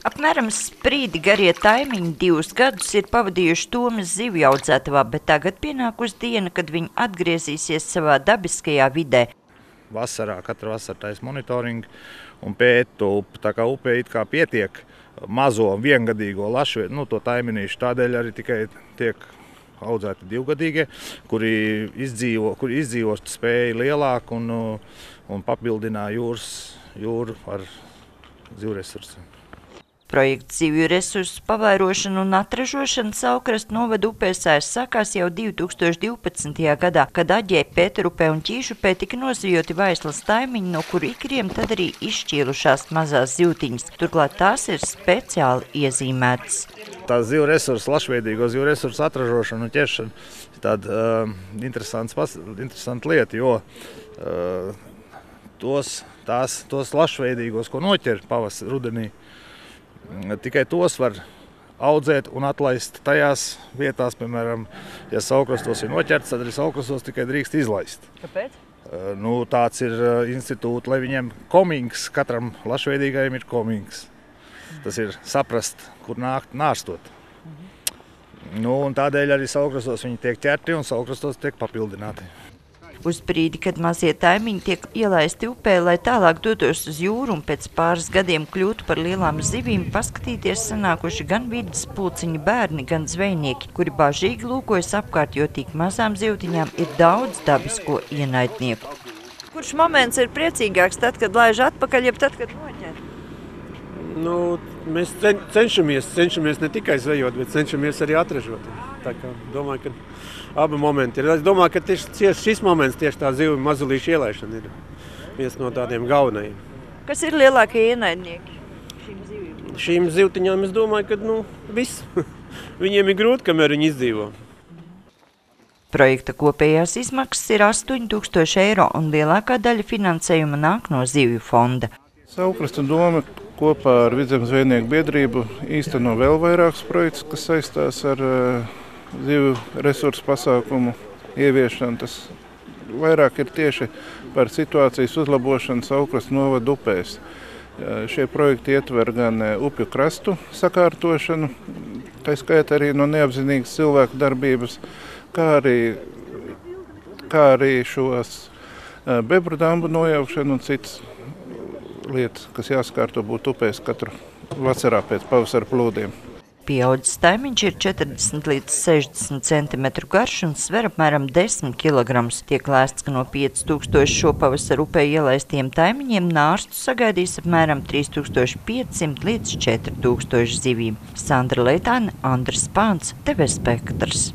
Apmēram sprīdi garie taimiņi 2 gadus ir pavadījuši Tomas zivju audzētavā, bet tagad pienākusi diena, kad viņi atgriezīsies savā dabiskajā vidē. Vasarā, katru vasaru taisa monitoringu un pēta upi. Tā kā upē it kā pietiek mazo viengadīgo lašvietu, to taiminīšu, tādēļ arī tikai tiek audzēti 2-gadīgie, kuri izdzīvos spēju lielāku un papildināja jūru ar zivresursiem. Projekts Zivju resursu pavairošana un atražošana Saulkrastu novada upēs sākās jau 2012. gadā, kad Aģē, Pēterupē un Ķīšupē tika nozvijoti vaislas taimiņi, no kuru ikriem tad arī izšķīlušās mazās zivtiņas. Turklāt tās ir speciāli iezīmētas. Tā zivju resursu, lašveidīgo zivju resursu atražošana un ķeršana ir tāda interesanta lieta, jo tos lašveidīgos, ko noķer pavasarī, rudenī, tikai tos var audzēt un atlaist tajās vietās, piemēram, ja saulkrastos ir noķerts, tad arī saulkrastos tikai drīkst izlaist. Kāpēc? Tāds ir institūts, lai viņiem komings, katram lašveidīgajam ir komings. Tas ir saprast, kur nākt nārstot. Un tādēļ arī saulkrastos viņi tiek ķerti un saulkrastos tiek papildināti. Uz brīdi, kad mazie taimiņi tiek ielaisti upē, lai tālāk dotos uz jūru un pēc pāris gadiem kļūtu par lielām zivīm, paskatīties sanākuši gan vidas pulciņu bērni, gan zvejnieki, kuri bažīgi lūkojas apkārt, jo tik mazām zivtiņām ir daudz dabisko ienaidnieku. Kurš moments ir priecīgāks, tad, kad laiž atpakaļ, jeb tad, kad noķer? Mēs cenšamies ne tikai zvejot, bet cenšamies arī atražot. Tā kā domāju, ka abi momenti ir. Es domāju, ka tieši šis moments, tieši tā zivju mazulīša ielaišana ir viens no tādiem galvenajiem. Kas ir lielākie ienaidnieki šīm zivīm? Šīm zivtiņām es domāju, ka viss. Viņiem ir grūti, kamēr viņi izdzīvo. Projekta kopējās izmaksas ir 8000 eiro un lielākā daļa finansējuma nāk no Zivju fonda. Saulkrastu doma kopā ar Vidzemes zvejnieku biedrību īsteno vēl vairākus projektus, kas saistās ar zivju resursu pasākumu ieviešanu. Tas vairāk ir tieši par situācijas uzlabošanu Saulkrastu novada upēs. Šie projekti ietver gan upju krastu sakārtošanu, tā skaitā arī no neapzinīgas cilvēku darbības, kā arī šos bebru dambu nojaukšanu un citas lietas, kas jāskārto būtu upēs katru vasarā pēc pavasara plūdiem. Pieaudzis taimiņš ir 40 līdz 60 cm garš un sver apmēram 10 kg. Tiek lēsts, ka no 5000 šo pavasaru upē ielaistiem taimiņiem nārstu sagaidīs apmēram 3500 līdz 4000 zivīm. Sandra Leitāne, Andris Pāns, TV Spektrs.